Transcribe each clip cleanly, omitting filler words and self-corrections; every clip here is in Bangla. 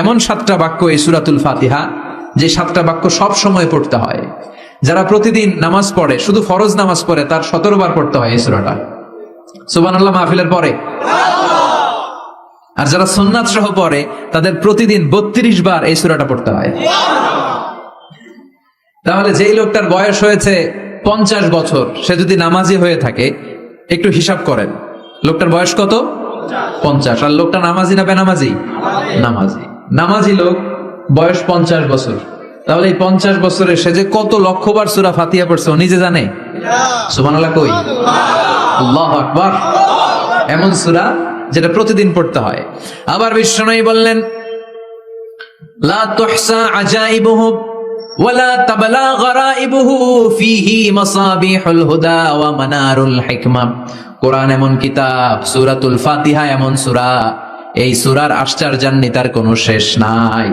এমন 7টা বাক্য এই সূরাতুল ফাতিহা, যে 7টা বাক্য সব সময় পড়তে হয়। যারা প্রতিদিন নামাজ পড়ে, শুধু ফরজ নামাজ পড়ে, তার 17 বার পড়তে হয় এই সূরাটা। সুবহানাল্লাহ মাহফিলের পরে। আর যারা সুন্নাত সহ পড়ে, তাদের প্রতিদিন 32 বার এই সূরাটা পড়তে হয়। তাহলে যেই লোকটার বয়স হয়েছে 50 বছর, সে যদি নামাজি হয়ে থাকে, একটু হিসাব করেন, লোকটার বয়স কত? 50। আর লোকটা নামাজি না বেনামাজি? নামাজি। নামাজি লোক, বয়স 50 বছর। তাহলে এই 50 বছরে সে যে কত লক্ষবার সূরা ফাতিহা পড়ছে ও নিজে জানে? সুবহানাল্লাহ কই? আল্লাহু আকবার। এমন সূরা যেটা প্রতিদিন পড়তে হয়। আবার বিশ্বনবী বললেন, লা তুহসা আজাইবুহু ওয়ালা তাবলা গরাইবুহু ফীহি মাসাবিহুল হুদা ওয়া মানারুল হিকমা। কোরআন এমন কিতাব, সূরাতুল ফাতিহা এমন সূরা, এই সূরার আশ্চর্যান্বিতার কোনো শেষ নাই।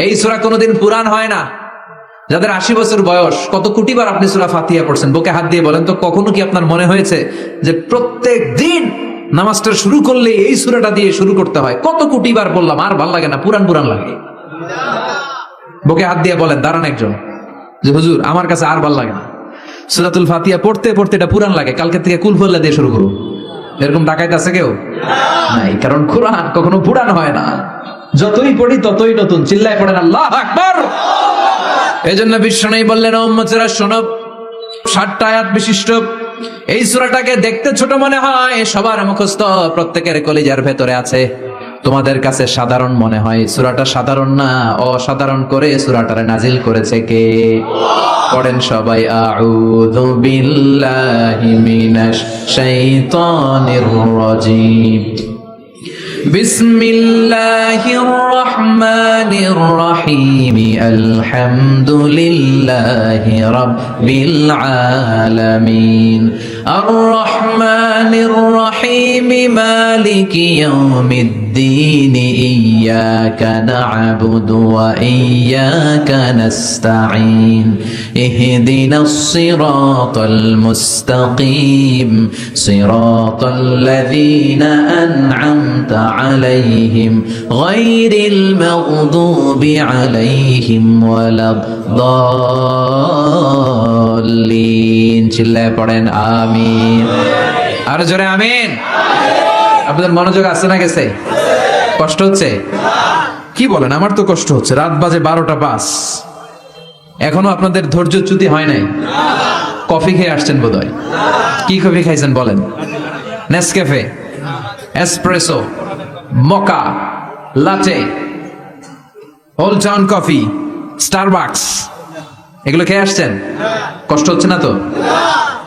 এই সূরা কোনোদিন পুরান হয় না। যাদের 80 বছর বয়স, কত কোটিবার আপনি সূরা ফাতিহা পড়ছেন? বুকে হাত দিয়ে বলেন তো, কখনো কি আপনার মনে হয়েছে যে প্রত্যেক দিন নামাজটা শুরু করলে এই সূরাটা দিয়ে শুরু করতে হয়? কত কোটিবার বললাম, আর ভাল লাগে না, পুরান পুরান লাগে। বুকে হাত দিয়ে বলেন, দাঁড়ান একজন, যে হুজুর আমার কাছে আর ভাল লাগে না, সূরাতুল ফাতিহা পড়তে পড়তে এটা পুরান লাগে, কালকে থেকে কুলফুল্লাহ দিয়ে শুরু করুন। এরকম ডাকাইত আছে কেউ? নাই। কারণ কোরআন কখনো পুরান হয় না, যতই পড়ি ততই নতুন। চিল্লায় পড়েন আল্লাহু আকবার। এজন্য বিশ্বনবী বললেন, ও উম্মতেরা শোনো, 60টা আয়াত বিশিষ্ট এই সূরাটাকে দেখতে ছোট মনে হয়, সবার মুখস্থ, প্রত্যেকের কলিজার ভেতরে আছে। তোমাদের কাছে সাধারণ মনে হয়, সূরাটা সাধারণ না, অসাধারণ করে সূরাটারে নাজিল করেছে কে? পড়েন সবাই, আউযু বিল্লাহি মিনাশ শাইতানির রাজীম, বিসমিল্লাহির রহমানির রহিম, আলহামদুলিল্লাহি রাব্বিল আলামিন, আর রহমানির রহিম, মালিকি ইয়াউমিদ্দিন, ইয়াকা না'বুদু ওয়া ইয়াকা নাস্তাঈন, ইহদিনাস সিরাতাল মুস্তাকিম, সিরাতাল্লাযীনা আন'আমতা عليهم غير المغضوب عليهم ولا الضالين। চিল্লায় পড়েন আমিন। আর জোরে আমিন। আপনাদের মনোযোগ আছে না গেছে? কষ্ট হচ্ছে? কি বলেন? আমার তো কষ্ট হচ্ছে। রাত বাজে 12টা 5, এখনো আপনাদের ধৈর্যচ্যুতি হয় নাই? কফি খেয়ে আসছেন বোধহয়। কি কফি খাইছেন বলেন? Nescafe, espresso, মকা, লাটে, old town coffee, Starbucks, এগুলো খেয়ে আসছেন? কষ্ট হচ্ছে না তো?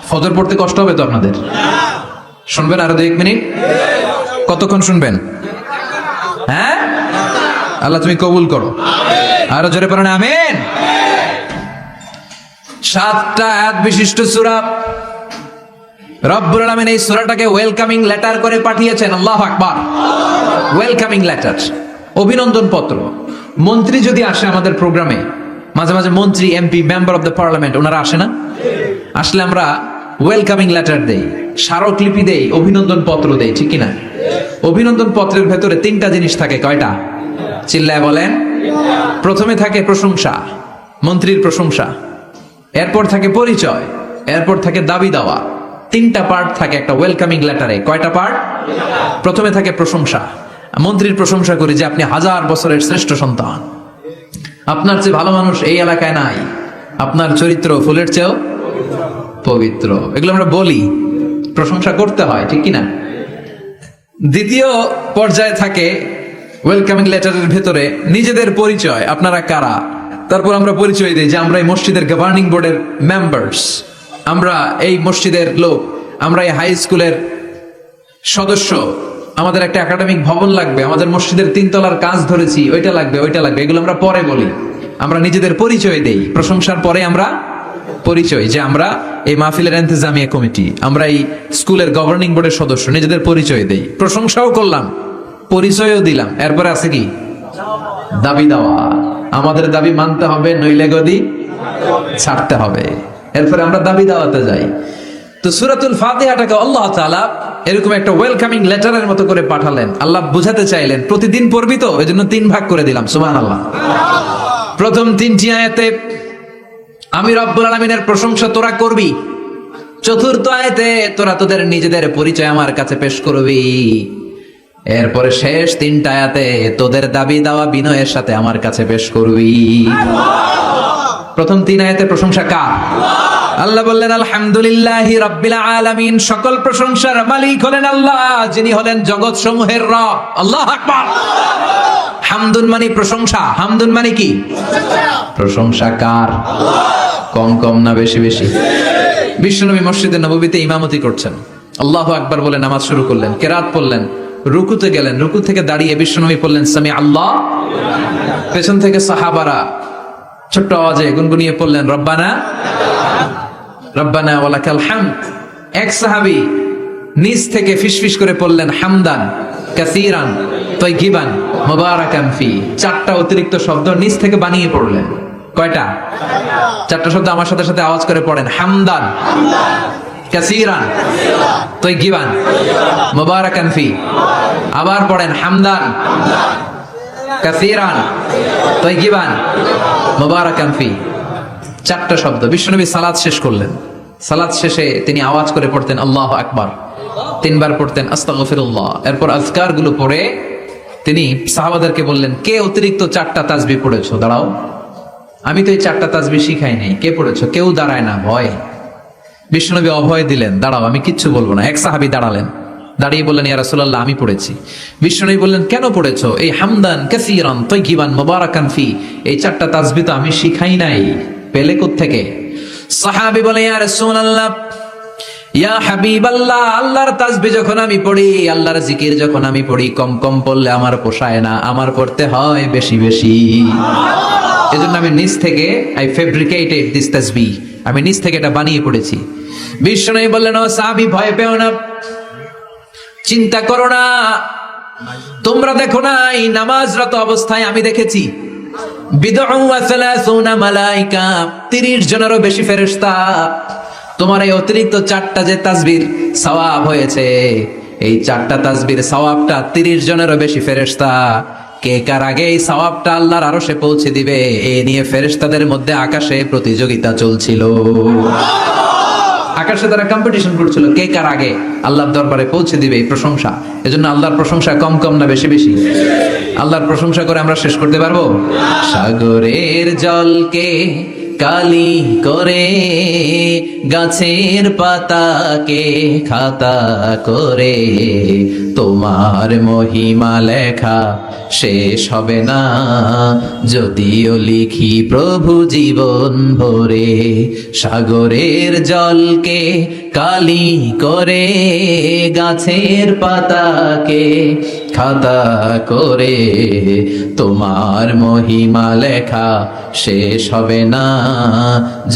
ফজর পড়তে কষ্ট হবে তো আপনাদের? শুনবেন আরো 2 মিনিট? কতক্ষণ শুনবেন? হ্যাঁ, আল্লাহ তুমি কবুল করো। আরো জোরে পড়েন আমিন। 7টা আয়াত বিশিষ্ট সূরা। রব্বুল আলামিন এই সূরাটাকে ওয়েলকামিং লেটার করে পাঠিয়েছেন। আল্লাহু আকবার। ওয়েলকামিং লেটার, অভিনন্দন পত্র। মন্ত্রী যদি আসে আমাদের প্রোগ্রামে, মাঝে মাঝে মন্ত্রী, MP, member of the parliament, ওনারা আসে না? আসলে আমরা ওয়েলকামিং লেটার দেই, স্মারকলিপি দেই, অভিনন্দন পত্র দেই, ঠিক কিনা? অভিনন্দন পত্রের ভেতরে 3টা জিনিস থাকে। কয়টা? চিল্লায় বলেন। প্রথমে থাকে প্রশংসা, মন্ত্রীর প্রশংসা। এরপর থাকে পরিচয়, এরপর থাকে দাবি দেওয়া। 3টা পার্ট থাকে একটা ওয়েলকামিং লেটারে। কয়টা পার্ট? প্রথমে থাকে প্রশংসা। মন্ত্রীর প্রশংসা করি যে আপনি 1000 বছরের শ্রেষ্ঠ সন্তান, আপনার চেয়ে ভালো মানুষ এই এলাকায় নাই, আপনার চরিত্র ফুলের চেয়েও পবিত্র। এগুলো আমরা বলি, প্রশংসা করতে হয়, ঠিক কিনা? দ্বিতীয় পর্যায়ে থাকে ওয়েলকামিং লেটারের ভেতরে নিজেদের পরিচয়, আপনারা কারা। তারপর আমরা পরিচয় দিই যে আমরা এই মসজিদের গভর্নিং বোর্ডের মেম্বার্স, আমরা এই মসজিদের লোক, আমরা এই হাই স্কুলের সদস্য, আমাদের একটা একাডেমিক ভবন লাগবে, আমাদের মসজিদের 3 তলার কাজ ধরেছি, ওইটা লাগবে, ওইটা লাগবে। এগুলো আমরা পরে বলি, আমরা নিজেদের পরিচয় দেই। প্রশংসার পরে আমরা পরিচয়, যে আমরা এই মাহফিলের ইন্তেজামিয়া কমিটি, আমরা এই স্কুলের গভর্নিং বোর্ডের সদস্য, নিজেদের পরিচয় দেই। প্রশংসাও করলাম, পরিচয়ও দিলাম। এরপরে আছে কি? দাবি দেওয়া। আমাদের দাবি মানতে হবে, নইলে গদি ছাড়তে হবে। এরপরে আমরা দাবি দাওয়াতে যাই। তো সূরাতুল ফাতিহাটাকে আল্লাহ তাআলা এরকম একটা ওয়েলকামিং লেটারের মতো করে পাঠালেন। আল্লাহ বুঝাতে চাইলেন প্রতিদিন পড়বি তো, এজন্য 3 ভাগ করে দিলাম। সুবহানাল্লাহ। প্রথম 3টি আয়াতে আমি রব্বুল আলামিনের প্রশংসা তোরা করবি, চতুর্থ আয়াতে তোরা তোদের নিজেদের পরিচয় আমার কাছে পেশ করবি, এরপরে শেষ 3টা আয়াতে তোদের দাবি দাওয়া বিনয়ের সাথে আমার কাছে পেশ করবি। প্রথম 3 আয়াতে প্রশংসা কার? আল্লাহ বললেন আলহামদুলিল্লাহি রাব্বিল আলামিন, সকল প্রশংসার মালিক হলেন আল্লাহ, যিনি হলেন জগৎ সমূহের রব। আল্লাহু আকবার। হামদুন মানে প্রশংসা, হামদুন মানে কি? প্রশংসা কার? কম কম না বেশি বেশি? বিশ্বনবী মসজিদে নববীতে ইমামতি করছেন, আল্লাহু আকবার বলে নামাজ শুরু করলেন, কেরাত পড়লেন, রুকুতে গেলেন, রুকু থেকে দাঁড়িয়ে বিশ্বনবী পড়লেন সামি আল্লাহ। পেছন থেকে সাহাবারা ছোট্ট আওয়াজে গুনগুনিয়ে পড়লেন রব্বানা রব্বানা ওয়ালাকাল হামদ। এক সাহাবী নিচ থেকে ফিসফিস করে পড়লেন হামদান কাসীরান তাইয়িবান মুবারাকান ফি। 4টা অতিরিক্ত শব্দ নিচ থেকে বানিয়ে পড়লেন। কয়টা? 4টা শব্দ আমার সাথে সাথে আওয়াজ করে পড়েন, হামদান কাসীরান তাইয়িবান মুবারাকান ফি। আবার পড়েন হামদান কাসীরান তাইয়িবান মুবারাকান ফি। 4টা শব্দ। বিশ্বনবী সালাত শেষ করলেন, সালাত শেষে তিনি আওয়াজ করে পড়তেন আল্লাহু আকবার, 3 বার পড়তেন আস্তাগফিরুল্লাহ। এরপর আজকার গুলো পড়ে তিনি সাহাবাদেরকে বললেন, কে অতিরিক্ত 4টা তাসবিহ পড়েছো? দাঁড়াও, আমি তো এই 4টা তাসবিহ শিখাই নাই, কে পড়েছো? কেউ দাঁড়ায় না, ভয়। বিশ্বনবী অভয় দিলেন, দাঁড়াও আমি কিচ্ছু বলবো না। এক সাহাবী দাঁড়ালেন, দাঁড়িয়ে বললেন ইয়া রাসূলুল্লাহ আমি পড়েছি। বিশ্বনবী বললেন কেন পড়েছো? এই হামদান কাসীরান তাইয়িবান মুবারাকান ফি, এই 4টা তাসবিহ তো আমি শিখাই নাই, পেলে কোত্থেকে? সাহাবী বলে ইয়া রাসূলুল্লাহ ইয়া হাবিবাল্লাহ, আল্লাহর তাসবিহ যখন আমি পড়ি, আল্লাহর জিকির যখন আমি পড়ি, কম কম পড়লে আমার পোষায় না, আমার পড়তে হয় বেশি বেশি। এজন্য আমি নিজ থেকে আই ফেব্রিকেটেড দিস তাসবিহ, আমি নিজ থেকে এটা বানিয়ে পড়েছি। বিশ্বনবী বললেন ও সাহাবী ভয় পেও না, চিন্তা করো না, তোমরা দেখো না এই নামাজরত অবস্থায় আমি দেখেছি বিদউ ওয়া 30 মালায়েকা, 30 জনেরও বেশি ফেরেশতা। তোমার এই অতিরিক্ত 4টা যে তাসবির সওয়াব হয়েছে, এই 4টা তাসবির সওয়াবটা 30 জনেরও বেশি ফেরেশতা কে কার আগে এই সওয়াবটা আল্লাহর আরশে পৌঁছে দিবে, এই নিয়ে ফেরেশতাদের মধ্যে আকাশে প্রতিযোগিতা চলছিল। আকাশে তারা কম্পিটিশন করছিল কে কার আগে আল্লাহর দরবারে পৌঁছে দিবে এই প্রশংসা। এজন্য আল্লাহর প্রশংসা কম কম না বেশি বেশি? আল্লাহর প্রশংসা করে আমরা শেষ করতে পারবো? সাগরের জলকে কালি করে, গাছের পাতাকে খাতা করে, তোমার মহিমা লেখা শেষ হবে না, যদিও লিখি প্রভু জীবন ভরে। সাগরের জলকে কালি করে, গাছের পাতাকে খাতা করে, তোমার মহিমা লেখা শেষ হবে না,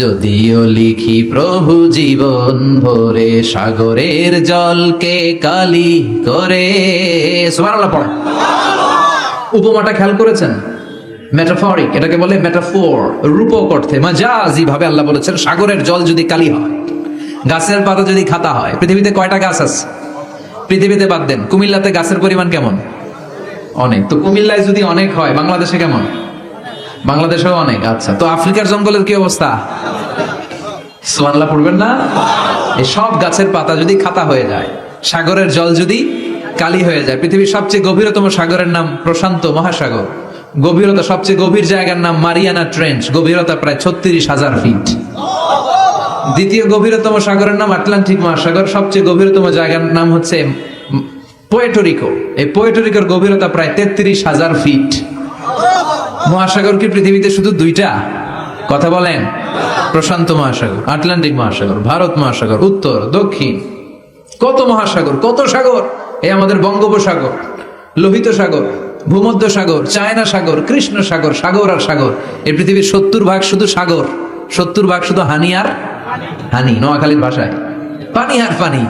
যদিও লিখি প্রভু জীবন ভরে। সাগরের জলকে কালি করে, সুবহানাল্লাহ পড়ে। উপমাটা খেয়াল করেছেন? মেটাফরিক, এটাকে বলে মেটাফোর, রূপক অর্থে মাজাজি ভাবে আল্লাহ বলেছেন সাগরের জল যদি কালি হয়, গাছের পাতা যদি খাতা হয়। পৃথিবীতে কয়টা গাছ আছে? পৃথিবীতে বাদ দেন, কুমিল্লাতে গাছের পরিমাণ কেমন? অনেক। তো কুমিল্লায় যদি অনেক হয়, বাংলাদেশে কেমন? বাংলাদেশেও অনেক। আচ্ছা, তো আফ্রিকার জঙ্গলের কি অবস্থা? সুবহানাল্লাহ পড়বেন না? এই সব গাছের পাতা যদি খাতা হয়ে যায়, সাগরের জল যদি কালি হয়ে যায়। পৃথিবীর সবচেয়ে গভীরতম সাগরের নাম প্রশান্ত মহাসাগর, গভীরতা সবচেয়ে গভীর জায়গার নাম মারিয়ানা ট্রেঞ্চ, গভীরতা প্রায় 36,000 ফিট। দ্বিতীয় গভীরতম সাগরের নাম আটলান্টিক মহাসাগর, সবচেয়ে গভীরতম জায়গার নাম হচ্ছে পোয়েটোরিকো, এই পোয়েটোরিকোর গভীরতা প্রায় 33,000 ফিট। মহাসাগর কি পৃথিবীতে শুধু 2টা? কথা বলেন। প্রশান্ত মহাসাগর, আটলান্টিক মহাসাগর, ভারত মহাসাগর, উত্তর দক্ষিণ, কত মহাসাগর, কত সাগর। এই আমাদের বঙ্গোপসাগর, লোহিত সাগর, ভূমধ্য সাগর, চায়না সাগর, কৃষ্ণ সাগর, সাগর আর সাগর। এই পৃথিবীর 70 ভাগ শুধু সাগর, 70 ভাগ শুধু হানি আর হানি, নোয়াখালীর ভাষায় পানি আর পানি।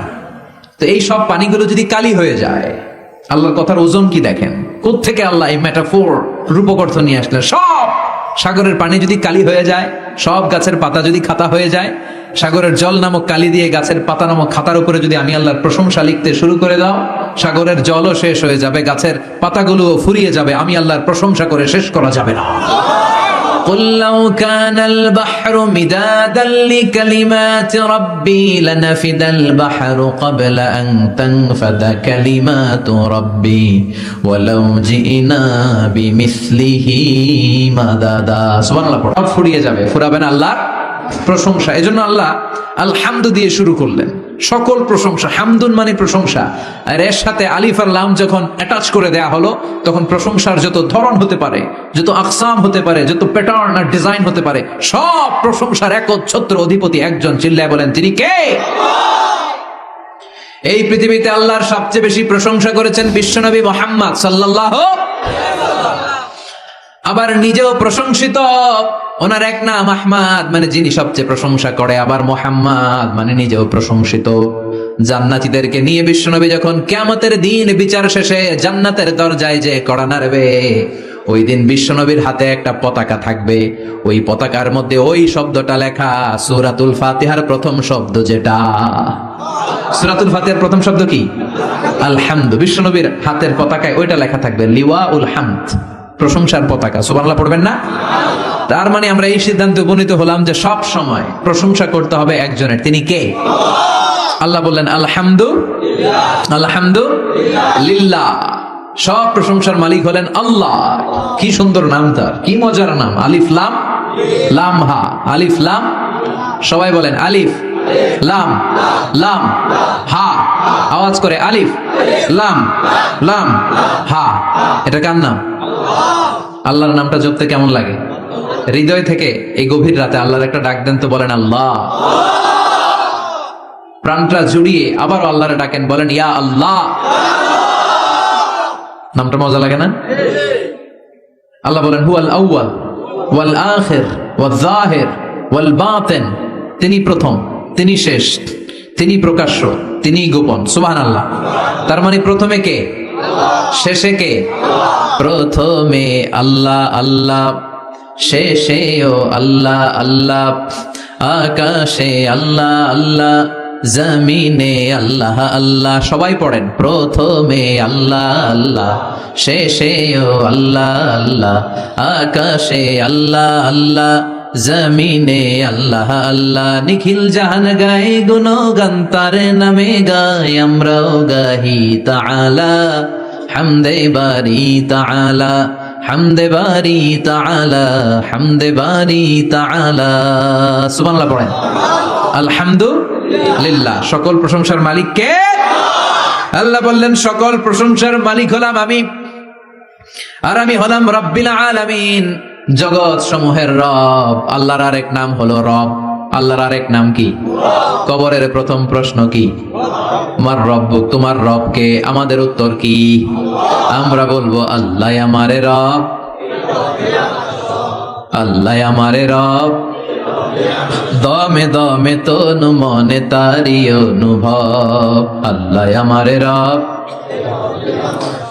তো এই সব পানিগুলো যদি কালি হয়ে যায়, আল্লাহর কথার ওজন কি দেখেন? কোত্থেকে আল্লাহ এই মেটাফোর রূপক অর্থ নিয়ে আসলেন? সব সাগরের পানি যদি কালি হয়ে যায়, সব গাছের পাতা যদি খাতা হয়ে যায়, সাগরের জল নামক কালি দিয়ে গাছের পাতা নামক খাতার উপরে যদি আমি আল্লাহর প্রশংসা লিখতে শুরু করে দাও, সাগরের জলও শেষ হয়ে যাবে, গাছের পাতাগুলোও ফুরিয়ে যাবে, আমি আল্লাহর প্রশংসা করে শেষ করা যাবে না। قل لو كان البحر مدادا لكلمات ربي لنفد البحر قبل أن تنفد كلمات ربي ولو جئنا بمثله مددا সুবহান আল্লাহ। সব ফুরিয়ে যাবে, ফুরাবে না আল্লাহর প্রশংসা। এজন্য আল্লাহ আলহামদু দিয়ে শুরু করলেন, সকল প্রশংসা। হামদুন মানে প্রশংসা, আর এর সাথে আলিফ আর লাম যখন অ্যাটাচ করে দেয়া হলো, তখন প্রশংসার যত ধরন হতে পারে, যত আকসাম হতে পারে, যত প্যাটার্ন আর ডিজাইন হতে পারে, সব প্রশংসার একচ্ছত্র অধিপতি একজন। চিল্লায় বলেন তিনি কে? এই পৃথিবীতে আল্লাহর সবচেয়ে বেশি প্রশংসা করেছেন বিশ্বনবী মুহাম্মদ সাল্লাল্লাহু। আবার নিজেও প্রশংসিত, ওনার এক নাম আহমদ মানে যিনি সবচেয়ে প্রশংসা করে, আবার মুহাম্মদ মানে নিজেও প্রশংসিত। জান্নাতীদেরকে নিয়ে বিশ্বনবী যখন কিয়ামতের দিন বিচার শেষে জান্নাতের দরজায় যে কড়া নাড়বে, ওই দিন বিশ্বনবীর হাতে একটা পতাকা থাকবে, ওই পতাকার মধ্যে ওই শব্দটা লেখা, সূরাতুল ফাতিহার প্রথম শব্দ যেটা। সূরাতুল ফাতিহার প্রথম শব্দ কি? আলহামদু। বিশ্বনবীর হাতের পতাকায় ওইটা লেখা থাকবে, লিওয়াউল হামদ, প্রশংসার পতাকা। সুবহানাল্লাহ পড়বেন না? তার মানে আমরা এই সিদ্ধান্তে উপনীত হলাম যে সব সময় প্রশংসা করতে হবে একজনের। তিনি কে? আল্লাহ বললেন আলহামদুলিল্লাহ। সব প্রশংসার মালিক হলেন আল্লাহ। কি সুন্দর নাম তার, কি মজার নাম। আলিফ লাম লাম হা, আলিফ লাম। সবাই বলেন আলিফ লাম লাম হা, আওয়াজ করে আলিফ লাম লাম হা। এটা কার নাম? আল্লাহর নামটা জপতে কেমন লাগে? হৃদয় থেকে এই গভীর রাতে আল্লাহর একটা ডাক দেন তো, বলেন আল্লাহ। প্রাণটা জুড়িয়ে আবার আল্লাহরে ডাকেন, বলেন ইয়া আল্লাহ। নামটা মজা লাগে না? আল্লাহ বলেন হুয়াল আউয়াল ওয়াল আখির ওয়াল যাহির ওয়াল বাতিন। তিনি প্রথম, তিনি শেষ, তিনি প্রকাশ্য, তিনি গোপন। সুবহানাল্লাহ। তার মানে প্রথমে কে? শেষে কে? প্রথমে আল্লাহ আল্লাহ, শেষেও আল্লাহ আল্লাহ, আকাশে আল্লাহ আল্লাহ, জমিনে আল্লাহ আল্লাহ। সবাই পড়েন, প্রথমে আল্লাহ আল্লাহ, শেষেও আল্লাহ আল্লাহ, আকাশে আল্লাহ আল্লাহ, জমিনে আল্লাহ আল্লাহ। নিখিল জাহান গায়ে গুণগান তার নামে গায়, আমরাও গাহি তাআলা হামদে বারি তাআলা, হামদে বারি তাআলা, হামদে বারি তাআলা। সুবহানাল্লাহ পড়েন। আলহামদুলিল্লাহ। সকল প্রশংসার মালিক কে? আল্লাহ বললেন সকল প্রশংসার মালিক হলাম আমি, আর আমি হলাম রব্বিল আলামিন, জগৎ সমূহের রব। আল্লাহর আরেক নাম হলো রব। আল্লাহর আরেক নাম কি? কবরের প্রথম প্রশ্ন কি? আমার রব, তোমার রব কে? আমাদের উত্তর কি? আমরা বলবো আল্লাহ আমারে রব, আল্লাহ আমারে রব। দমে দমে তনু মনে তারি অনুভব, আল্লাহ আমারে রব।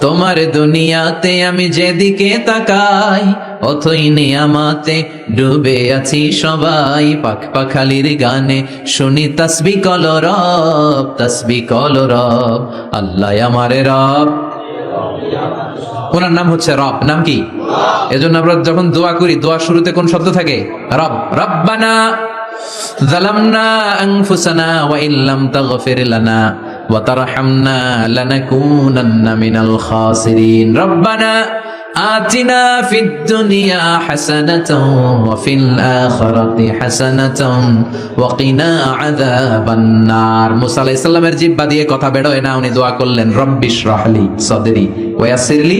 তোমার দুনিয়াতে আমি যেদিকে তাকাই, অথই নিয়ামতে ডুবে আছি সবাই। পাখ পাখালির গানে শুনি তাসবিহ কলরব, তাসবিহ কলরব, আল্লাহ আমারে রব। ওনার নাম হচ্ছে রব। নাম কি? এজন্য আমরা যখন দোয়া করি, দোয়া শুরুতে কোন শব্দ থাকে? রব। রব্বানা যালামনা আনফুসানা ওয়া ইল্লাম তাগফির লানা ওয়া তারহামনা লানাকুনান্না মিনাল খাসিরিন। রব্বানা আতিনা ফিদ দুনিয়া হাসানাতাও ওয়া ফিল আখিরাতি হাসানাতাও ওয়া কিনা আযাবান নার। মুসা আলাইহিস সালামের জিহ্বা দিয়ে কথা বের হয় না, উনি দোয়া করলেন রব্বিশ রাহলি সাদরি ওয়া ইয়াসসিরলি।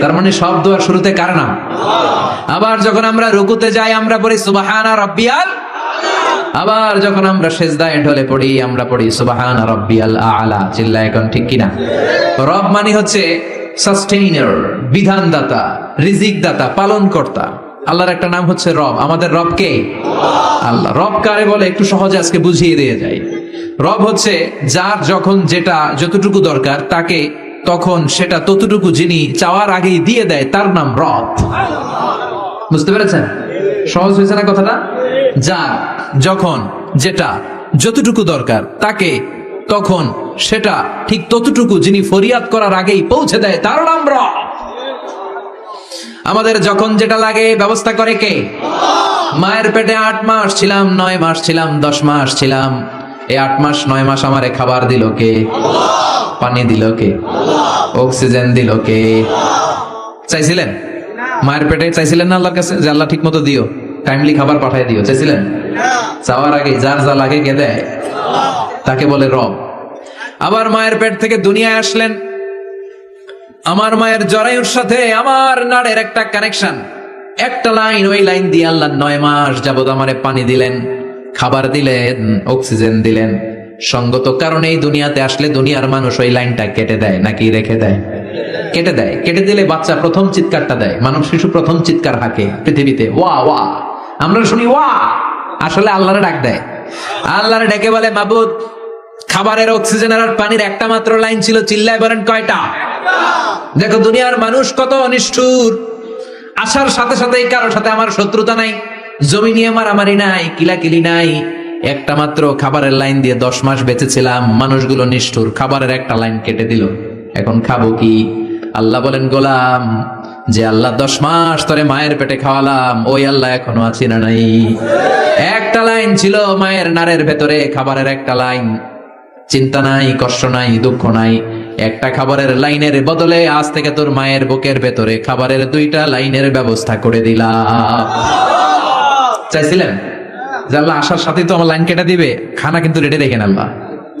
তার মানে সব দোয়ার শুরুতে কার নাম? আবার যখন আমরা রুকুতে যাই আমরা পড়ি সুবহানা রাব্বিয়াল। আবার যখন আমরা সিজদায় ঢলে পড়ি আমরা পড়ি সুবহানা রাব্বিয়াল আ'লা। চিল্লায় এখন ঠিক কিনা? রব মানে হচ্ছে সাস্টেইনার, বিধানদাতা, রিজিক দাতা, পালন কর্তা। আল্লাহর একটা নাম হচ্ছে রব। আমাদের রব কে? আল্লাহ। রব কারে বলে একটু সহজে আজকে বুঝিয়ে দিয়ে যায়। রব হচ্ছে যার যখন যেটা যতটুকু দরকার তাকে তখন সেটা ততটুকু যিনি চাওয়ার আগেই দিয়ে দেয়, তার নাম রব। বুঝতে পেরেছেন? সহজ হয়েছে না কথাটা? যার যখন যেটা যতটুকু দরকার তাকে তখন সেটা ঠিক ততটুকু যিনি ফরিয়াদ করার আগেই পৌঁছে দেয়, তার নাম রব। আমাদের যখন যেটা লাগে ব্যবস্থা করে কে? মায়ের পেটে 8 মাস ছিলাম, 9 মাস ছিলাম, 10 মাস ছিলাম, এই 8 মাস 9 মাস আমারে খাবার দিল কে? পানি দিল কে? অক্সিজেন দিল কে? চাইছিলেন? মায়ের পেটে চাইছিলেন না আল্লাহর কাছে যে আল্লাহ ঠিক মতো দিও, টাইমলি খাবার পাঠিয়ে দিও? চাইছিলেন? চাওয়ার আগে যার যা লাগে কে দেয়? তাকে বলে রব। আবার মায়ের পেট থেকে দুনিয়ায় আসলেন, আমার মায়ের জরায়ুর সাথে আমার নাড়ের একটা কানেকশন, একটা লাইন, ওই লাইন দিয়ে আল্লাহ 9 মাস যাবত আমারে পানি দিলেন, খাবার দিলেন, অক্সিজেন দিলেন। সঙ্গত কারণেই দুনিয়াতে আসলে দুনিয়ার মানুষ ওই লাইনটা কেটে দেয় নাকি রেখে দেয়? কেটে দেয়। কেটে দিলে বাচ্চা প্রথম চিৎকারটা দেয়, মানব শিশু প্রথম চিৎকার হাঁকে পৃথিবীতে, ওয়া ওয়া। আমরা শুনি ওয়া, আসলে আল্লাহরে ডাক দেয়। আল্লাহরে ডেকে বলে, মাবুদ, খাবারের, অক্সিজেনের আর পানির একটা মাত্র লাইন ছিল, চিল্লায় বলেন কয়টা? দেখো দুনিয়ার মানুষ কত অনিষ্ঠুর। আসার সাথে সাথেই কারোর সাথে আমার শত্রুতা নাই, জমি নিয়ে মারামারি নাই, কিলাকিলি নাই, একটা মাত্র খাবারের লাইন দিয়ে 10 মাস বেঁচেছিলাম। মানুষগুলো নিষ্ঠুর, খাবারের একটা লাইন কেটে দিল, এখন খাবো কি? আল্লাহ বলেন, গোলাম, যে আল্লাহ 10 মাস ধরে মায়ের পেটে খাওয়ালাম, ওই আল্লাহ এখনো আছি না নাই? একটা লাইন ছিল মায়ের নাড়ের ভেতরে, খাবারের একটা লাইন, চিন্তা নাই, কষ্ট নাই, দুঃখ নাই। একটা খাবারের লাইনের বদলে আজ থেকে তোর মায়ের বুকের ভেতরে খাবারের 2টা লাইনের ব্যবস্থা করে দিলাম। চাইছিলেন যে আল্লাহ আসার সাথে তো আমার লাইন কেটে দিবে, খানা কিন্তু রেডি রেখেন আল্লাহ?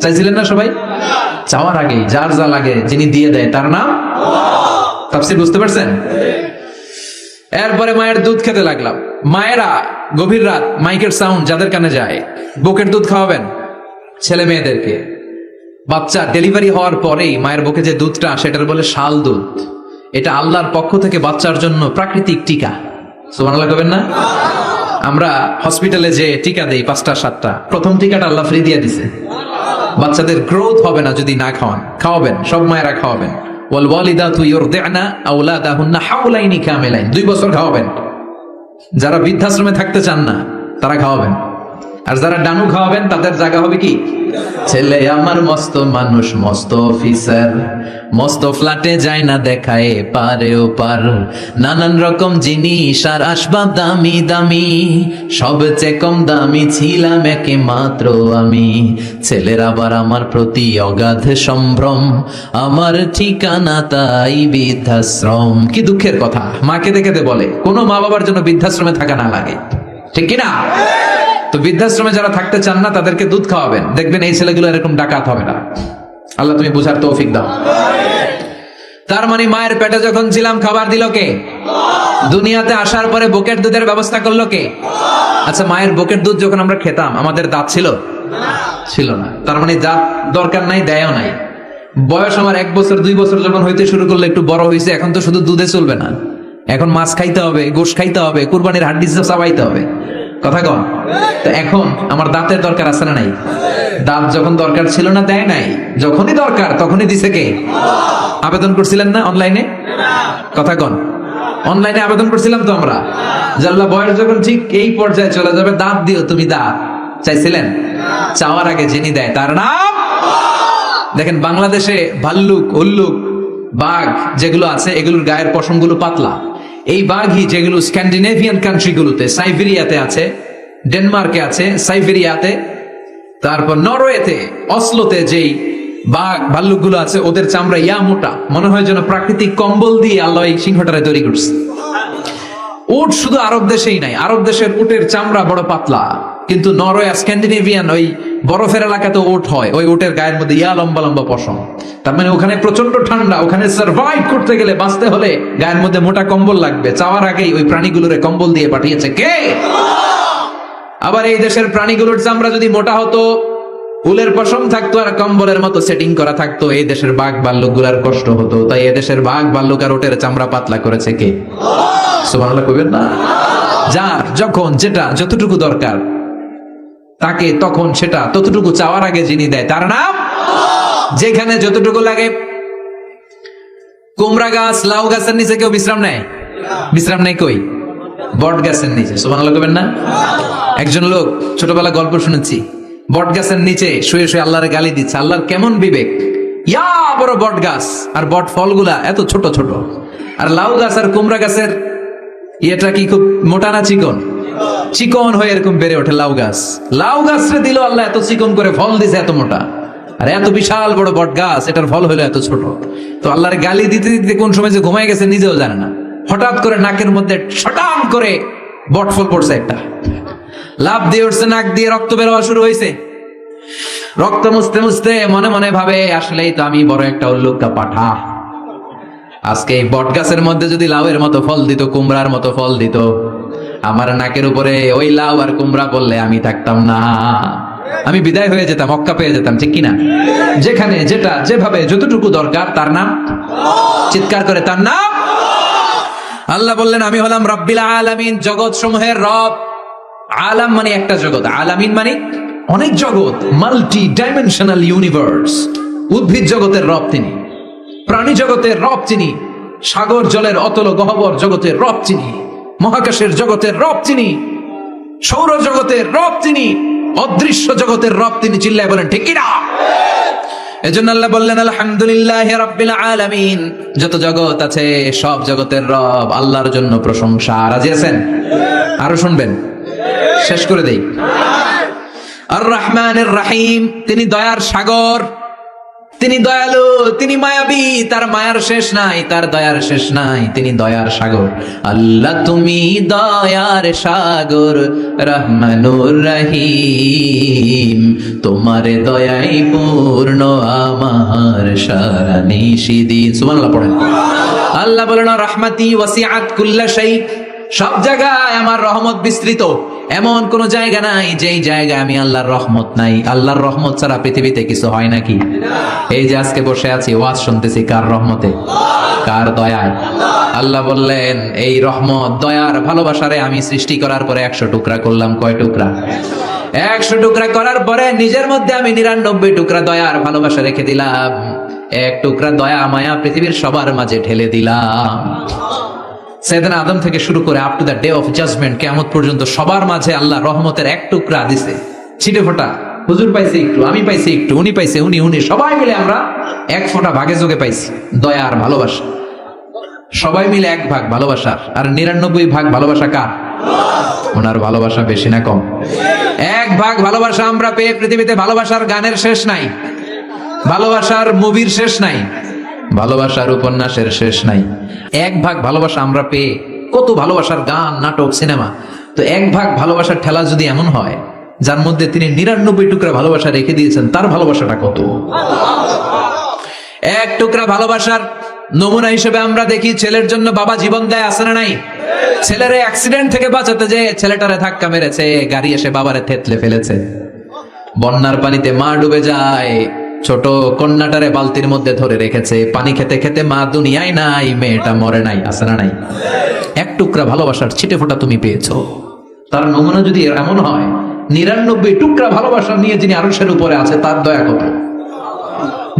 চাইছিলেন না সবাই? চাওয়ার আগেই যার যা লাগে যিনি দিয়ে দেয় তার নাম তাফসীর। বুঝতে পারছেন? এরপরে মায়ের দুধ খেতে লাগলাম। মায়েরা গভীর রাত মাইকের সাউন্ড যাদের কানে যায়, বুকের দুধ খাওয়াবেন ছেলে মেয়েদেরকে। বাচ্চা ডেলিভারি হওয়ার পরেই মায়ের বুকে যে দুধটা, সেটার বলে শাল দুধ। এটা আল্লাহর পক্ষ থেকে বাচ্চার জন্য প্রাকৃতিক টিকা। সুবহানাল্লাহ কবেন না? আমরা হসপিটালে যে টিকা দেই 5টা 7টা, প্রথম টিকাটা আল্লাহ ফ্রি দিয়ে দিছে। বাচ্চাদের গ্রোথ হবে না যদি না খাওয়ান। খাওয়াবেন, সব মায়েরা খাওয়াবেন। ওয়াল ওয়ালিদাতু ইউরদি'না আওলাদাহুন্না হাওলাইনি কামিলাইন, 2 বছর খাওয়াবেন। যারা বৃদ্ধাশ্রমে থাকতে চান না তারা খাওয়াবেন, আর যারা ডানু খাওয়াবেন তাদের জায়গা হবে কি? ছেলে আমার মস্ত মানুষ, মস্ত অফিসার, মস্ত ফ্ল্যাটে যায় না দেখায় পারেও পার, নানান রকম জিনিস আর আসবাব দামি দামি, সবচেয়ে কম দামি ছিলাম একে মাত্র আমি। ছেলের আবার আমার প্রতি অগাধ সম্ভ্রম, আমার ঠিকানা তাই বৃদ্ধাশ্রম। কি দুঃখের কথা, মাকে দেখে বলে কোনো মা বাবার জন্য বৃদ্ধাশ্রমে থাকা না লাগে, ঠিক কিনা? তো বৃদ্ধাশ্রমে যারা থাকতে চান না তাদেরকে দুধ খাওয়াবেন, দেখবেন এই ছেলেগুলো এরকম ডাকাত হবে না। আল্লাহ তুমি বুঝার তৌফিক দাও। তার মানে মায়ের পেটে যখন ছিলাম খাবার দিল কে? দুনিয়াতে আসার পরে বুকের দুধের ব্যবস্থা করলো কে? আচ্ছা, মায়ের বুকের দুধ যখন আমরা খেতাম আমাদের দাঁত ছিল? ছিল না। তার মানে দাঁত দরকার নাই, দেয়ও নাই। বয়স আমার 1 বছর 2 বছর যখন হইতে শুরু করলো, একটু বড় হয়েছে, এখন তো শুধু দুধে চলবে না, এখন মাছ খাইতে হবে, গোশ খাইতে হবে, কুরবানির হাড্ডি চাবাইতে হবে। কথা কন? তো এখন আমার দাঁতের দরকার আছে না নাই? দাঁত যখন দরকার ছিল না দেয় নাই, যখনই দরকার তখনই দিছে কে? আবেদন করছিলেন না অনলাইনে? কথা কন? অনলাইনে আবেদন করছিলাম তো আমরা, জাল্লা বয়স যখন ঠিক এই পর্যায়ে চলে যাবে, দাঁত দিও তুমি, দাঁত চাইছিলেন? চাওয়ার আগে যিনি দেয় তার নাম। দেখেন বাংলাদেশে ভাল্লুক, উল্লুক, বাঘ যেগুলো আছে এগুলোর গায়ের পশমগুলো পাতলা। এই বাঘই যেগুলো স্ক্যান্ডিনেভিয়ান কান্ট্রিগুলোতে, সাইবেরিয়াতে আছে, ডেনমার্কে আছে, সাইবেরিয়াতে, তারপর নরওয়েতে, অসলোতে যেই বাঘ ভাল্লুকগুলো আছে ওদের চামড়া ইয়া মোটা, মনে হয় যেন প্রাকৃতিক কম্বল দিয়ে আল্লাহ এই সিংহটারে তৈরি করছে। উট শুধু আরব দেশেই নাই, আরব দেশের উটের চামড়া বড় পাতলা, কিন্তু নরওয়ে, স্ক্যান্ডিনেভিয়ান ওই বরফের এলাকাতে উট হয়, ওই উটের গায়ের মধ্যে ইয়া লম্বা লম্বা পশম। তার মানে ওখানে প্রচন্ড ঠান্ডা, ওখানে সার্ভাইভ করতে গেলে, বাঁচতে হলে গায়ের মধ্যে মোটা কম্বল লাগবে। চাওয়ার আগেই ওই প্রাণীগুলোরে কম্বল দিয়ে পাঠিয়েছে কে? আবার এই দেশের প্রাণীগুলোর চামড়া যদি মোটা হতো, উলের পশম থাকতো আর কম্বলের মতো সেটিং করা থাকতো, এই দেশের বাঘ ভাল্লুক গুলার কষ্ট হতো। তাই এই দেশের বাঘ ভাল্লুক আর উটের চামড়া পাতলা করেছে কে? সুবহানাল্লাহ কইবেন না? যার যখন যেটা যতটুকু দরকার তাকে তখন সেটা ততটুকু চাওয়ার আগে যিনি দেয় তার নাম। যেখানে যতটুকু লাগে। কুমড়া গাছ, লাউ গাছের নিচে কেউ বিশ্রাম নেয়? বিশ্রাম নেই কই? বট গাছের নিচে, সুবহানাল্লাহ কইবেন না? একজন লোক, ছোটবেলা গল্প শুনেছি, বট গাছের নিচে শুয়ে শুয়ে আল্লাহর গালি দিচ্ছে। আল্লাহর কেমন বিবেক, ইয়া বড় বট গাছ আর বট ফলগুলা এত ছোট ছোট, আর লাউ গাছ আর কুমড়া গাছের ইয়েটা কি খুব মোটা না চিকন? চিকন হয়ে এরকম বেড়ে ওঠে লাউ গাছ। লাউ গাছরে দিল আল্লাহ এত চিকন করে, ফল দিছে এত মোটা। আর এত বিশাল বড় বট গাছ, এটার ফল হলো এত ছোট। তো আল্লাহর গালি দিতে দিতে কোন সময় যে ঘুমায় গেছে নিজেও জানে না। হঠাৎ করে নাকের মধ্যে ছটাম করে বট ফল পড়ছে একটা, লাভ দিয়ে উঠছে, নাক দিয়ে রক্ত বের হওয়া শুরু হয়েছে। রক্ত মুছতে মুছতে মনে মনে ভাবে, আসলেই তো আমি বড় একটা উল্লুকা পাঠা। আজকে এই বট গাছের মধ্যে যদি লাউয়ের মতো ফল দিত, কুমড়ার মতো ফল দিত, আমার নাকের উপরে ওই লাউ আর কুমড়া বললে আমি থাকতাম না, আমি বিদায় হয়ে যেতাম, মক্কা পেয়ে যেতাম, ঠিক কিনা? যেখানে যেটা যেভাবে যতটুকু দরকার তার নাম, চিৎকার করে তার নাম। আল্লাহ বললেন আমি হলাম রব্বিল আলামিন, জগৎ সমূহের রব। আলাম মানে একটা জগৎ, আলামিন মানে অনেক জগৎ, মাল্টি ডাইমেনশনাল ইউনিভার্স। উদ্ভিদ জগতের রব তিনি, প্রাণী জগতের রব তিনি, সাগর জলের অতল গহ্বর জগতের রব তিনি, মহাকাশের জগতের রব তিনি, সৌর জগতের রব তিনি, অদৃশ্য জগতের রব তিনি। চিল্লায় বলেন ঠিক কিনা? এজন্য আল্লাহ বললেন আলহামদুলিল্লাহি রাব্বিল আলামিন, যত জগৎ আছে সব জগতের রব আল্লাহর জন্য প্রশংসা। রাজি আছেন? আরো শুনবেন? শেষ করে দেই। আর রহমানির রহিম, তিনি দয়ার সাগর, তিনি দয়ালু, তিনি মায়াবী, তার মায়ার শেষ নাই, তার দয়ার শেষ নাই, তিনি দয়ার সাগর। আল্লাহ তুমি দয়ার সাগর, রহমানুর রহিম, তোমার দয়াই পূর্ণ আমার সারা নিশিদিন। সুবহানাল্লাহ পড়েন। আল্লাহ বলেন রহমাতি ওয়াসিআত কুল্লা শাই, সব জায়গায় আমার রহমত বিস্তৃত, এমন কোন জায়গা নাই যেই জায়গায় আমি আল্লাহর রহমত নাই। আল্লাহর রহমত ছাড়া পৃথিবীতে কিছু হয় নাকি? এই যে আজকে বসে আছি, ওয়াজ শুনতেছি, কার রহমতে? কার দয়ায়? আল্লাহ বললেন এই রহমত, দয়ার ভালোবাসারে আমি সৃষ্টি করার পরে 100 টুকরা করলাম। কয় টুকরা? 100 টুকরা করার পরে নিজের মধ্যে আমি 99 টুকরা দয়ার ভালোবাসা রেখে দিলাম। 1 টুকরা দয়া মায়া পৃথিবীর সবার মাঝে ঢেলে দিলাম। সাইয়েদনা আদম থেকে শুরু করে up to the day of judgement, কিয়ামত পর্যন্ত সবার মাঝে আল্লাহ রহমতের 1 টুকরা দিছে, ছিটে ফোঁটা। হুজুর পাইছে একটু, আমি পাইছি একটু, উনি পাইছে, উনি সবাই মিলে আমরা 1 ফোঁটা ভাগে যোগে পাইছি দয়ার ভালোবাসা। সবাই মিলে 1 ভাগ ভালোবাসার, আর 99 ভাগ ভালোবাসা কার? ওনার ভালোবাসা বেশি না কম? 1 ভাগ ভালোবাসা আমরা পেয়ে পৃথিবীতে ভালোবাসার গানের শেষ নাই, ভালোবাসার মুভির শেষ নাই, ভালোবাসার উপন্যাসের শেষ নাই। 1 ভাগ ভালোবাসা আমরা পেয়ে কত ভালোবাসার গান, নাটক, সিনেমা। তো 1 ভাগ ভালোবাসার ঠেলা যদি এমন হয়, যার মধ্যে তিনি 99 টুকরা ভালোবাসা রেখে দিয়েছেন, তার ভালোবাসাটা কত? 1 টুকরা ভালোবাসার নমুনা হিসেবে আমরা দেখি ছেলের জন্য বাবা জীবন দেয়, আছে না নাই? ছেলের অ্যাক্সিডেন্ট থেকে বাঁচাতে যে ছেলেটারে ধাক্কা মেরেছে, গাড়ি এসে বাবারে থেতলে ফেলেছে। বন্যার পানিতে মা ডুবে যায়, ছোট কন্যাটারে বালতির মধ্যে ধরে রেখেছে, পানি খেতে খেতে মা দুনিয়ায় নাই, মেয়েটা মরে নাই, আছে না নাই? 1 টুকরা ভালোবাসার ছিটে ফোঁটা তুমি পেয়েছো। তার নমুনা যদি এমন হয়, 99 টুকরা ভালোবাসা নিয়ে যিনি আরশের উপরে আছে, তার দয়া কত?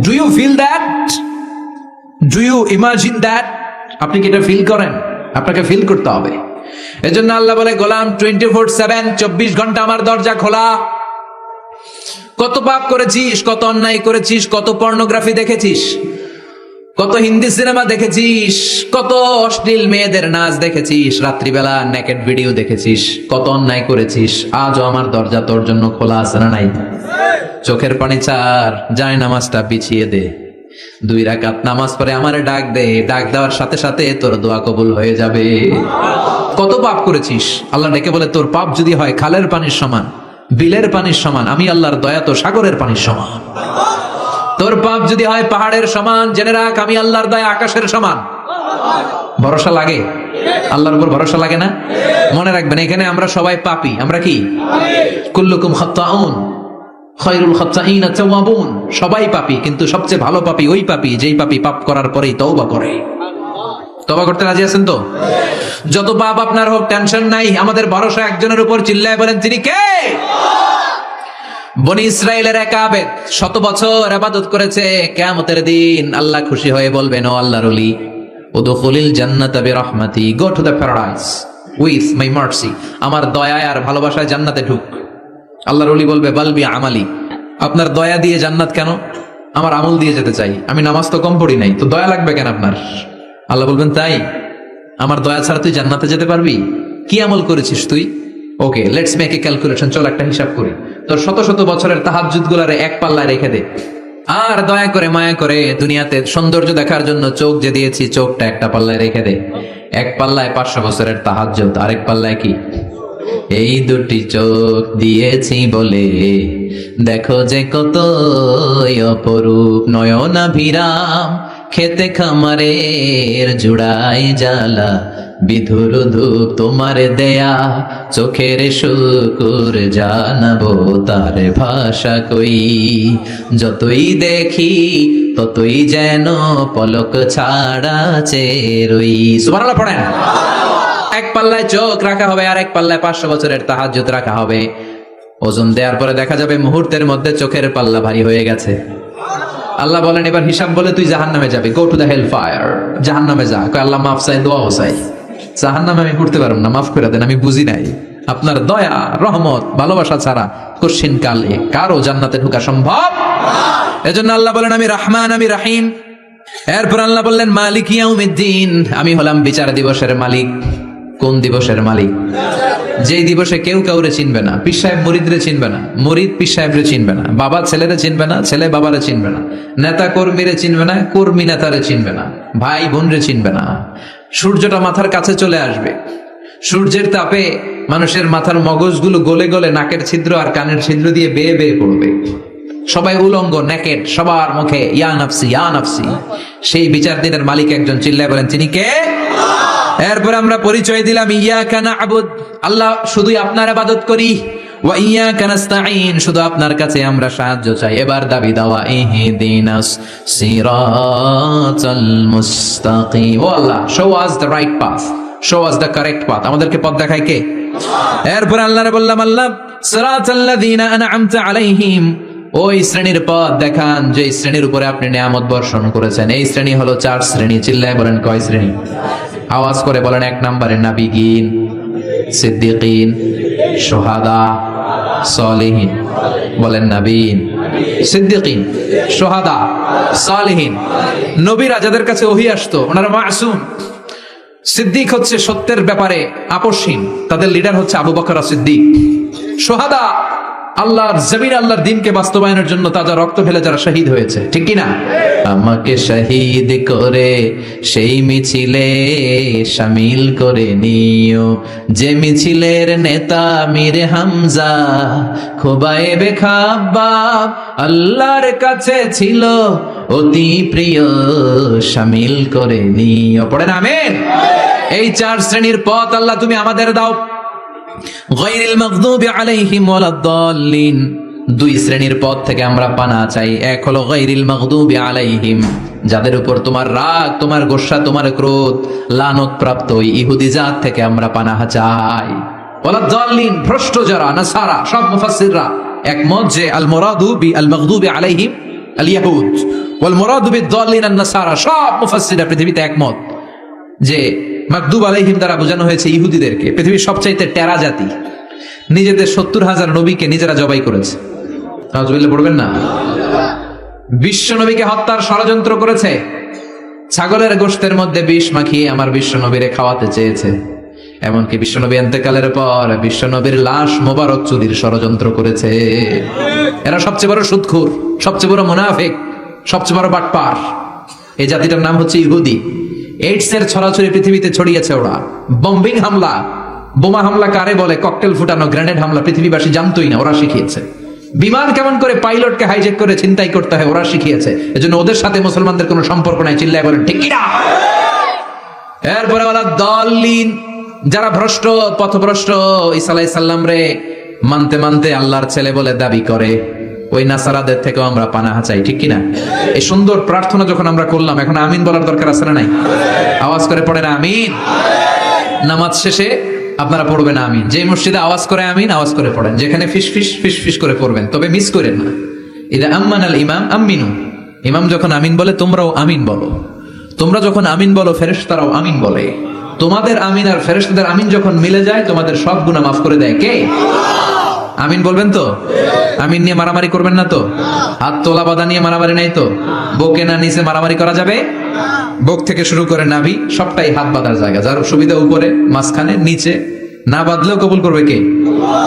Do you feel that? Do you imagine that? আপনি কি এটা ফিল করেন? আপনাকে ফিল করতে হবে। এজন্য আল্লাহ বলে গোলাম 24/7, 24 ঘন্টা আমার দরজা খোলা। কত পাপ করেছিস, কত অন্যায় করেছিস, কত পর্নোগ্রাফি দেখেছিস, কত হিন্দি সিনেমা দেখেছিস, কত অশ্লীল মেয়েদের নাচ দেখেছিস, রাত্রিবেলা নেকেড ভিডিও দেখেছিস, কত অন্যায় করেছিস, আজও আমার দরজা তোর জন্য খোলা আছে না নাই? চোখের পানি ছাড়, যায় নামাজটা বিছিয়ে দে, 2 রাকাত নামাজ পড়ে আমারে ডাক দে, ডাক দেওয়ার সাথে সাথে তোর দোয়া কবুল হয়ে যাবে। কত পাপ করেছিস, আল্লাহ ডেকে বলে তোর পাপ যদি হয় খালের পানির সমান, বিলের পানির সমান, আমি আল্লাহর দয়া তো সাগরের পানির সমান। তোর পাপ যদি হয় পাহাড়ের সমান, জেনে রাখ আমি আল্লাহর দয়া আকাশের সমান। ভরসা লাগে? আল্লাহর উপর ভরসা লাগে না? মনে রাখবেন এখানে আমরা সবাই পাপী। আমরা কি? কুল্লুকুম খাত্তাউন খায়রুল খাত্তাইনা তাওয়াবুন। সবাই পাপী, কিন্তু সবচেয়ে ভালো পাপী ওই পাপী যেই পাপী পাপ করার পরেই তওবা করে। তওবা করতে রাজি আছেন তো? যত পাপ আপনার হোক টেনশন নাই, আমাদের ভরসা একজনের উপর। চিল্লায় বলেন তিনি কে? বনি ইসরাইলের এক আবেদ 100 বছর ইবাদত করেছে। কিয়ামতের দিন আল্লাহ খুশি হয়ে বলবেন, ও আল্লাহর ওলি, উদখুলিল জান্নাতা বিরহমাতি, go to the paradise, with my mercy, আমার দয়ায় আর ভালোবাসায় জান্নাতে ঢুক। আল্লাহর ওলি বলবে বালবি আমালি, আপনার দয়া দিয়ে জান্নাত কেন? আমার আমল দিয়ে যেতে চাই, আমি নামাজ তো কম পড়ি নাই, তো দয়া লাগবে কেন আপনার? আল্লাহ বলবেন তাই, আমার দয়া ছাড়া তুই জান্নাতে যেতে পারবি? কি আমল করেছিস তুই? ওকে, লেটস মেক এ ক্যালকুলেশন, চল একটা হিসাব করি। তোর শত শত বছরের তাহাজ্জুদ গুলারে এক পাল্লায় রেখে দে, আর দয়া করে মায়া করে দুনিয়াতে সৌন্দর্য দেখার জন্য চোখ যে দিয়েছি, চোখটা একটা পাল্লায় রেখে দে। এক পাল্লায় 500 বছরের তাহাজ্জুদ, আরেক পাল্লায় কি? এই দুটি চোখ দিয়েছি বলে দেখো যে কত অপরূপ, নয়নাভিরাম খেতে খামারের জুড়াই জ্বালা, বিধুর ধূপ তোমার দেয়া চোখের শুকুর জানাবো তার ভাষা কই, যতই দেখি ততই যেন পলক ছাড়া চেরই। সুবহানাল্লাহ পড়েন। এক পাল্লায় চোখ রাখা হবে, আর এক পাল্লায় 500 বছরের তাহাজ্জুদ রাখা হবে। ওজন দেওয়ার পরে দেখা যাবে মুহূর্তের মধ্যে চোখের পাল্লা ভারী হয়ে গেছে। আল্লাহ বলেন এবার হিসাব বলে তুই জাহান্নামে যাবি, go to the hell fire, জাহান্নামে যা। কয় আল্লাহ মাফ চাই, দোয়া চাই, জাহান্নামে আমি করতে পারবো না, মাফ করে দেন, আমি বুঝি নাই। আপনার দয়া রহমত ভালোবাসা ছাড়া কশিন কালে কারো জান্নাতে ঢোকা সম্ভব? এজন্য আল্লাহ বলেন আমি রহমান, আমি রাহিম। এরপর আল্লাহ বললেন মালিক ইয়াউমিদ্দিন, আমি হলাম বিচার দিবসের মালিক। কোন দিবসের মালিক? যেই দিবসে কেউ কাউরে চিনবে না, পীর সাহেব মুরিদরে চিনবে না, মুরিদ পীর সাহেবরে চিনবে না, বাবা ছেলেরে চিনবে না, ছেলে বাবারে চিনবে না, নেতা কর্মীরে চিনবে না, কর্মী নেতারে চিনবে না, ভাই বোনরে চিনবে না। সূর্যটা মাথার কাছে চলে আসবে, সূর্যের তাপে মানুষের মাথার মগজগুলো গলে গলে নাকের ছিদ্র আর কানের ছিদ্র দিয়ে বেয়ে বেয়ে পড়বে। সবাই উলঙ্গ, নেকেড, সবার মুখে ইয়া নাফসি ইয়া নাফসি। সেই বিচার দিনের মালিক একজন, চিল্লায় বলেন তিনি কে? এরপর আমরা পরিচয় দিলাম ইয়াকা না'বুদ, আল্লাহ শুধুই আপনার ইবাদত করি, ওয়া ইয়াকা নাস্তাঈন, শুধু আপনার কাছে আমরা সাহায্য চাই। এবার দাবি দাওয়া ইহদিনাস সিরাতাল মুস্তাকিম, ও আল্লাহ show us the right path, show us the correct path, আমাদেরকে পথ দেখায় কে? এরপর আল্লাহরে বললাম আল্লাহ সিরাতাল্লাযীনা আন'আমতা আলাইহিম, ওই শ্রেণীর পথ দেখান যে শ্রেণীর উপরে আপনি নিয়ামত বর্ষণ করেছেন। এই শ্রেণী হলো 4 শ্রেণী, চিল্লায় বলেন কয় শ্রেণী? আওয়াজ করে বলেন। 1 নম্বরে নাবিয়িন, সিদ্দিকিন, শুহাদা, সালিহিন। বলেন নাবিয়িন, সিদ্দিকিন, শুহাদা, সালিহিন। নবীরা যাদের কাছে ওহী আসতো ওনারা মাসুম। সিদ্দিক হচ্ছে সত্যের ব্যাপারে আপোষহীন, তাদের লিডার হচ্ছে আবু বকর সিদ্দিক। শুহাদা আল্লাহর জমিন, আল্লাহর দ্বীনকে বাস্তবায়নের জন্য তাজা রক্ত ফেলে যারা শহীদ হয়েছে, ঠিক কি না? আমাকে শহীদ করে সেই মিছিলে শামিল করে নিও, যে মিছিলের নেতা মীর হামজা খোবায়েবে খাব্বাব আল্লাহর কাছে ছিল অতি প্রিয়, শামিল করে নিও। পড়েন আমিন। এই 4 শ্রেণীর পথ আল্লাহ তুমি আমাদের দাও। গায়রিল মাগদুবি আলাইহিম ওয়ালাদ-দাল্লিন, 2 শ্রেণীর পথ থেকে আমরা পানা চাই। এক হলো গায়রিল মাগদুবি আলাইহিম, যাদের উপর তোমার রাগ, তোমার গোসা, তোমার ক্রোধ লানত প্রাপ্ত ওই ইহুদি জাত থেকে আমরা পানাহ চাই। ওয়ালাদ-দাল্লিন, ভ্রষ্ট যারা নাসারা, সব মুফাসসিররা একমত যে আল মুরাদু বি আল মাগদুবি আলাইহিম আল ইয়াহুদ ওয়াল মুরাদু বিদ-দাল্লিন আন-নাসারা। সব মুফাসসিররা পৃথিবীতে একমত যে মাগদুব আলাইহিম দ্বারা বোঝানো হয়েছে ইহুদিদেরকে। পৃথিবীর সবচাইতে টেরা জাতি, নিজেদের 70,000 নবীকে নিজেরা জবাই করেছে। নাউজুবিল্লাহ পড়বেন না? বিশ্ব নবীকে হত্যার ষড়যন্ত্র করেছে, ছাগলের গোশতের মধ্যে বিষ মাখিয়ে আমার বিশ্ব নবীরে খাওয়াতে চেয়েছে। এমনকি বিশ্ব নবী ইন্তেকালের পর বিশ্ব নবীর লাশ মোবারক চুরির ষড়যন্ত্র করেছে। এরা সবচেয়ে বড় সুদখোর, সবচেয়ে বড় মুনাফিক, সবচেয়ে বড় বাটপার। এই জাতিটার নাম হচ্ছে ইহুদি। এইডস এর ছড়াছড়ি পৃথিবীতে ছড়িয়েছে ওরা। বম্বিং হামলা, বোমা হামলা কারে বলে, ককটেল ফুটানো, গ্রেনেড হামলা পৃথিবীবাসী জানতোই না, ওরা শিখিয়েছে। বিমান কেমন করে পাইলটকে হাইজ্যাক করে ছিনতাই করতে হয় ওরা শিখিয়েছে। এজন্য ওদের সাথে মুসলমানদের কোনো সম্পর্ক নাই, চিল্লায় বলেন ঠিক কি না? এরপরে ওয়ালাদ-দাল্লিন, যারা ভ্রষ্ট, পথভ্রষ্ট, ঈসা আলাইহিস সালাম রে মানতে মানতে আল্লাহর ছেলে বলে দাবি করে, ওই নাসারাদের থেকেও আমরা পানাহ চাই, ঠিক কিনা? এই সুন্দর প্রার্থনা যখন আমরা করলাম, এখন আমিন বলার দরকার আছে না নাই? আওয়াজ করে পড়েন আমিন। নামাজ শেষে আপনারা পড়বেন আমিন। যে মসজিদে আওয়াজ করে আমিন, আওয়াজ করে পড়েন। যেখানে ফিস ফিস ফিস ফিস করে পড়বেন, তবে মিস করেন না। ইদা আম্মানাল ইমাম আমিনু, ইমাম যখন আমিন বলে তোমরাও আমিন বলো। তোমরা যখন আমিন বলো ফেরেশতারাও আমিন বলে। তোমাদের আমিন আর ফেরেশতাদের আমিন যখন মিলে যায় তোমাদের সব গুনাহ মাফ করে দেয় কে? আমিন বলবেন তো? আমিন নিয়ে মারামারি করবেন না তো? হাত তোলা বাঁধা নিয়ে মারামারি নাই তো? বুকে না নিচে মারামারি করা যাবে? বুক থেকে শুরু করে নাভি সবটাই হাত বাঁধার জায়গা, যার সুবিধা উপরে, মাঝখানে, নিচে। না বাঁধলেও কবুল করবে কে?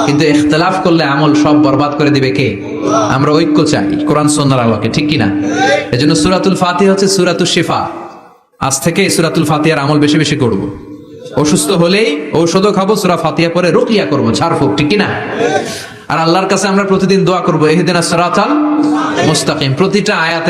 কিন্তু ইখতিলাফ করলে আমল সব বরবাদ করে দিবে কে? আমরা ঐক্য চাই কোরআন সুন্নাহর আলোকে, ঠিক কিনা? এজন্য সূরাতুল ফাতিহা হচ্ছে সূরাতুশ শিফা। আজ থেকে সূরাতুল ফাতিহার আমল বেশি বেশি করব। অসুস্থ হলেই ঔষধও খাবো, সূরা ফাতিহা পরে রুকিয়া করব, ঝাড়ফুঁক, ঠিক কিনা? আর আল্লাহর কাছে আমরা প্রতিদিন দোয়া করবো ইহদিনাস সিরাতাল মুস্তাকিম, প্রতিটা আয়াতে